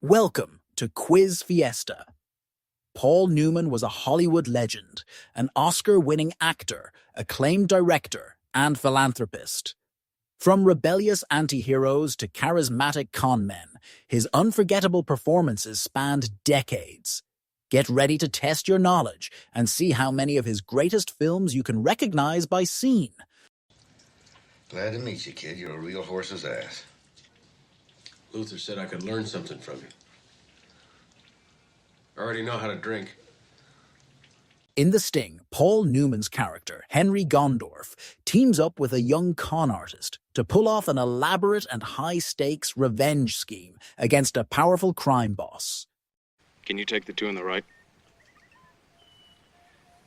Welcome to Quizz Fiesta. Paul Newman was a Hollywood legend, an Oscar-winning actor, acclaimed director, and philanthropist. From rebellious anti-heroes to charismatic con men, his unforgettable performances spanned decades. Get ready to test your knowledge and see how many of his greatest films you can recognize by scene. Glad to meet you, kid. You're a real horse's ass. Luther said I could learn something from you. I already know how to drink. In The Sting, Paul Newman's character, Henry Gondorff, teams up with a young con artist to pull off an elaborate and high-stakes revenge scheme against a powerful crime boss. Can you take the two on the right?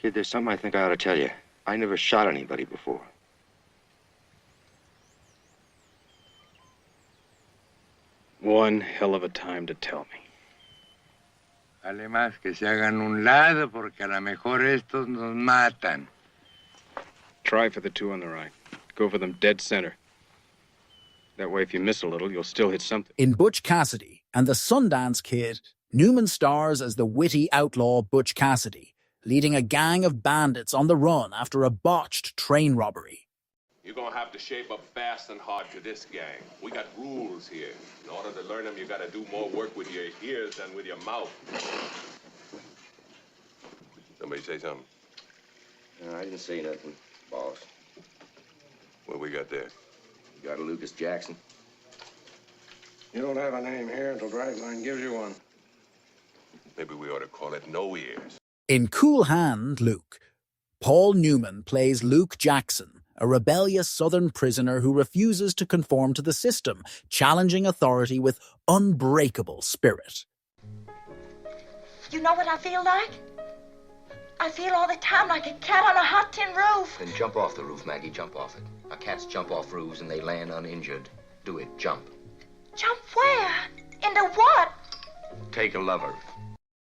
Kid, there's something I think I ought to tell you. I never shot anybody before. One hell of a time to tell me. Vale más que se hagan un lado porque a lo mejor estos nos matan. Try for the two on the right. Go for them dead center. That way, if you miss a little, you'll still hit something. In Butch Cassidy and the Sundance Kid, Newman stars as the witty outlaw Butch Cassidy, leading a gang of bandits on the run after a botched train robbery. You're gonna have to shape up fast and hard to this gang. We got rules here. In order to learn them, you gotta do more work with your ears than with your mouth. Somebody say something? No, I didn't say nothing, boss. What we got there? You got a Lucas Jackson. You don't have a name here until Dragline gives you one. Maybe we ought to call it No Ears. In Cool Hand, Luke, Paul Newman plays Luke Jackson, a rebellious Southern prisoner who refuses to conform to the system, challenging authority with unbreakable spirit. You know what I feel like? I feel all the time like a cat on a hot tin roof. Then jump off the roof, Maggie. Jump off it. Cats jump off roofs and they land uninjured. Do it. Jump. Jump where? Into what? Take a lover.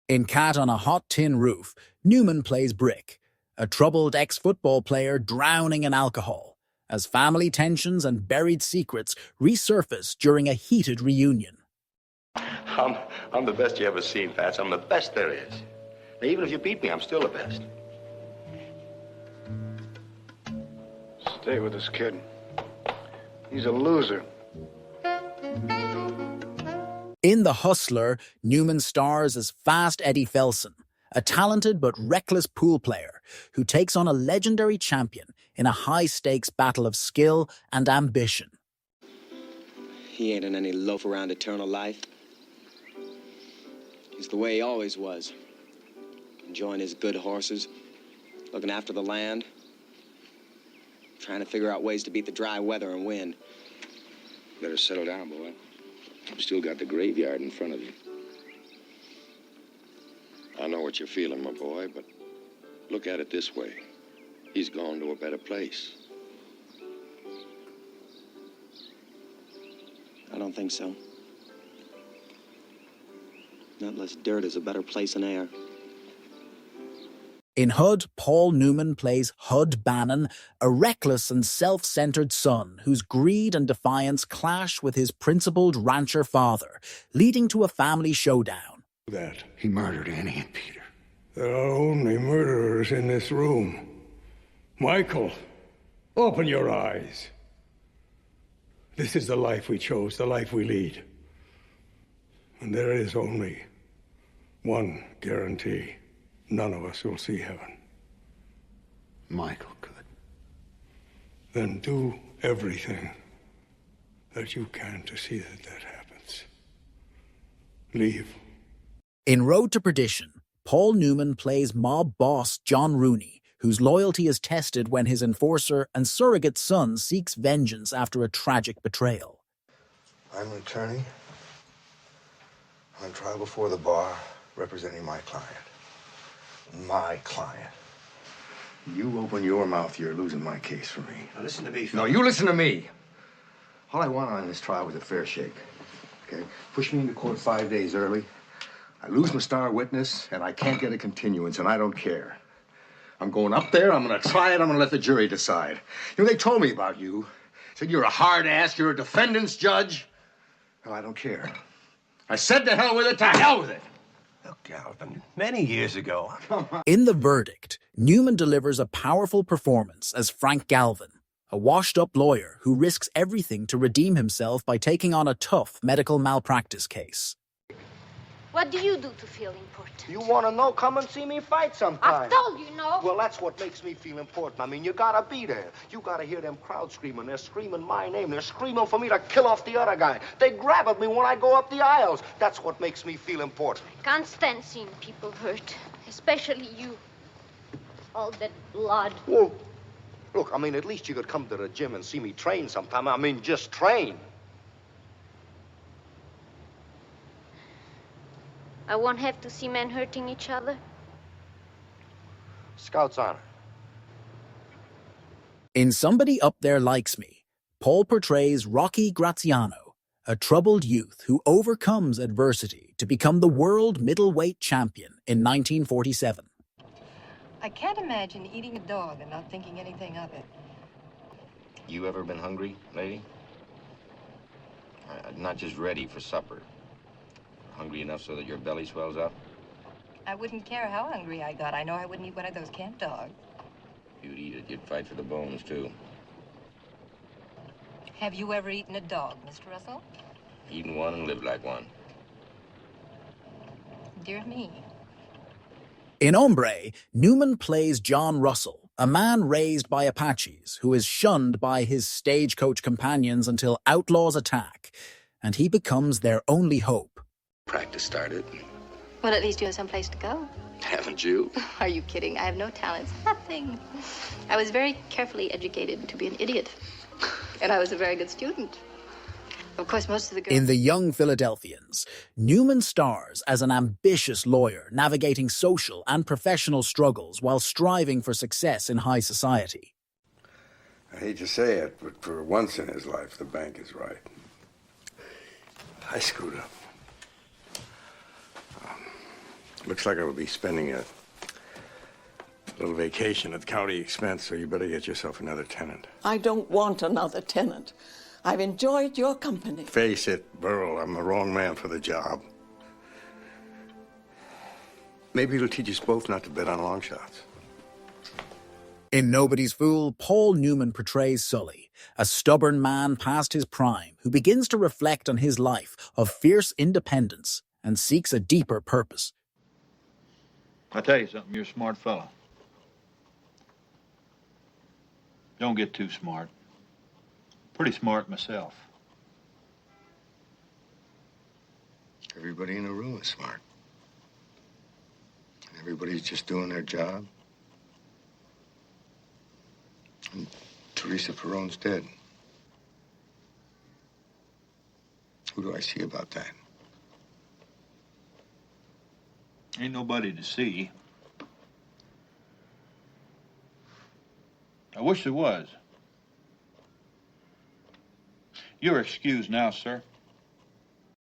In Cat on a Hot Tin Roof, Newman plays Brick, a troubled ex-football player drowning in alcohol, as family tensions and buried secrets resurface during a heated reunion. I'm the best you ever seen, Fats. I'm the best there is. Now, even if you beat me, I'm still the best. Stay with this kid. He's a loser. In The Hustler, Newman stars as Fast Eddie Felson, a talented but reckless pool player who takes on a legendary champion in a high-stakes battle of skill and ambition. He ain't in any loaf around eternal life. He's the way he always was. Enjoying his good horses, looking after the land, trying to figure out ways to beat the dry weather and wind. Better settle down, boy. You've still got the graveyard in front of you. I know what you're feeling, my boy, but look at it this way. He's gone to a better place. I don't think so. Not unless dirt is a better place than air. In Hud, Paul Newman plays Hud Bannon, a reckless and self-centered son whose greed and defiance clash with his principled rancher father, leading to a family showdown. That he murdered Annie and Peter. There are only murderers in this room. Michael, open your eyes. This is the life we chose, the life we lead. And there is only one guarantee. None of us will see heaven. Michael could. Then do everything that you can to see that that happens. Leave. In Road to Perdition, Paul Newman plays mob boss John Rooney, whose loyalty is tested when his enforcer and surrogate son seeks vengeance after a tragic betrayal. I'm an attorney. I'm on trial before the bar, representing my client. My client. You open your mouth, you're losing my case for me. Now listen to me, No, you listen to me. All I want on this trial was a fair shake. Okay? Push me into court 5 days early. I lose my star witness, and I can't get a continuance, and I don't care. I'm going up there, I'm gonna try it, I'm gonna let the jury decide. You know, they told me about you. Said you're a hard ass, you're a defendant's judge. No, I don't care. I said to hell with it, to hell with it. Look, Galvin, many years ago. In The Verdict, Newman delivers a powerful performance as Frank Galvin, a washed-up lawyer who risks everything to redeem himself by taking on a tough medical malpractice case. What do you do to feel important? You want to know? Come and see me fight sometime. I told you no. Well, that's what makes me feel important. I mean, you gotta be there. You gotta hear them crowds screaming. They're screaming my name. They're screaming for me to kill off the other guy. They grab at me when I go up the aisles. That's what makes me feel important. Can't stand seeing people hurt, especially you. All that blood. Well, look, I mean, at least you could come to the gym and see me train sometime. I mean, just train. I won't have to see men hurting each other. Scout's honor. In Somebody Up There Likes Me, Paul portrays Rocky Graziano, a troubled youth who overcomes adversity to become the world middleweight champion in 1947. I can't imagine eating a dog and not thinking anything of it. You ever been hungry, lady? Not just ready for supper. Hungry enough so that your belly swells up? I wouldn't care how hungry I got. I know I wouldn't eat one of those camp dogs. You'd eat it, you'd fight for the bones, too. Have you ever eaten a dog, Mr. Russell? Eaten one and lived like one. Dear me. In Hombre, Newman plays John Russell, a man raised by Apaches who is shunned by his stagecoach companions until outlaws attack, and he becomes their only hope. Practice started. Well, at least you have someplace to go. Haven't you? Are you kidding? I have no talents. Nothing. I was very carefully educated to be an idiot. And I was a very good student. Of course, most of the girls... In The Young Philadelphians, Newman stars as an ambitious lawyer navigating social and professional struggles while striving for success in high society. I hate to say it, but for once in his life, the bank is right. I screwed up. Looks like I will be spending a little vacation at the county expense, so you better get yourself another tenant. I don't want another tenant. I've enjoyed your company. Face it, Burl, I'm the wrong man for the job. Maybe it'll teach us both not to bet on long shots. In Nobody's Fool, Paul Newman portrays Sully, a stubborn man past his prime who begins to reflect on his life of fierce independence and seeks a deeper purpose. I tell you something, you're a smart fella. Don't get too smart. Pretty smart myself. Everybody in the room is smart. Everybody's just doing their job. And Teresa Peron's dead. Who do I see about that? Ain't nobody to see. I wish there was. You're excused now, sir.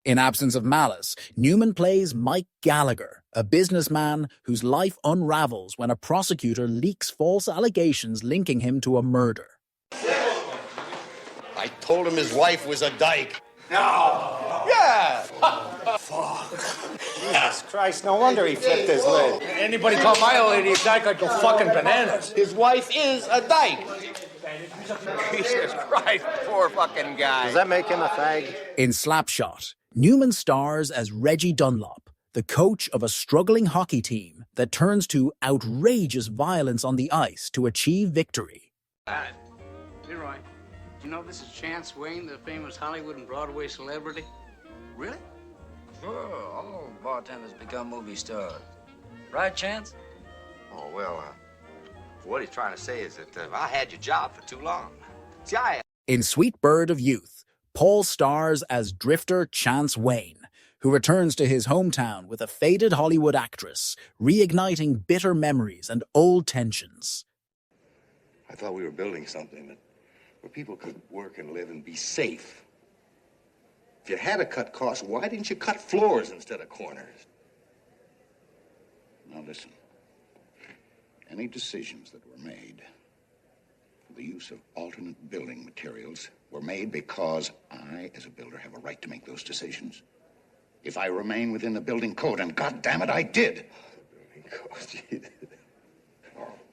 In Absence of Malice, Newman plays Mike Gallagher, a businessman whose life unravels when a prosecutor leaks false allegations linking him to a murder. I told him his wife was a dyke. No! Yeah! Fuck. Jesus Christ, no wonder he flipped his lid. Anybody call my old lady a dyke, I'd go fucking bananas. His wife is a dyke. Jesus Christ, poor fucking guy. Does that make him a fag? In Slapshot, Newman stars as Reggie Dunlop, the coach of a struggling hockey team that turns to outrageous violence on the ice to achieve victory. Leroy, do you know this is Chance Wayne, the famous Hollywood and Broadway celebrity? Really? Sure, all bartenders become movie stars. Right, Chance? Oh, well, what he's trying to say is that I had your job for too long. See, In Sweet Bird of Youth, Paul stars as drifter Chance Wayne, who returns to his hometown with a faded Hollywood actress, reigniting bitter memories and old tensions. I thought we were building something where people could work and live and be safe. If you had to cut costs, why didn't you cut floors instead of corners? Now listen, any decisions that were made for the use of alternate building materials were made because I, as a builder, have a right to make those decisions. if I remain within the building code, and goddammit, I did.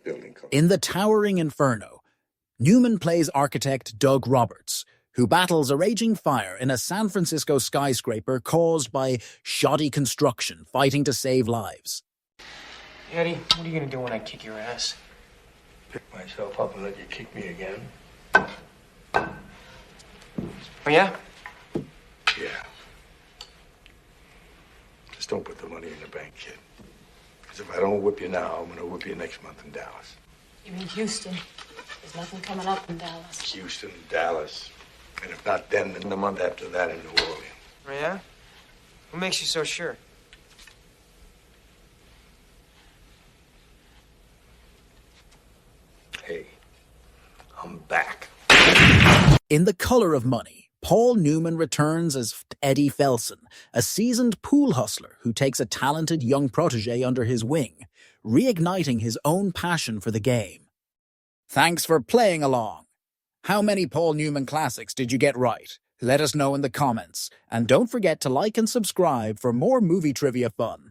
Building code. In The Towering Inferno, Newman plays architect Doug Roberts, who battles a raging fire in a San Francisco skyscraper caused by shoddy construction fighting to save lives. Eddie, what are you gonna do when I kick your ass? Pick myself up and let you kick me again. Oh, yeah? Yeah. Just don't put the money in the bank, kid. Because if I don't whip you now, I'm gonna whip you next month in Dallas. You mean Houston? There's nothing coming up in Dallas. Houston, Dallas. And if not then the month after that in New Orleans. Oh, yeah? What makes you so sure? Hey, I'm back. In The Color of Money, Paul Newman returns as Eddie Felson, a seasoned pool hustler who takes a talented young protege under his wing, reigniting his own passion for the game. Thanks for playing along. How many Paul Newman classics did you get right? Let us know in the comments, and don't forget to like and subscribe for more movie trivia fun.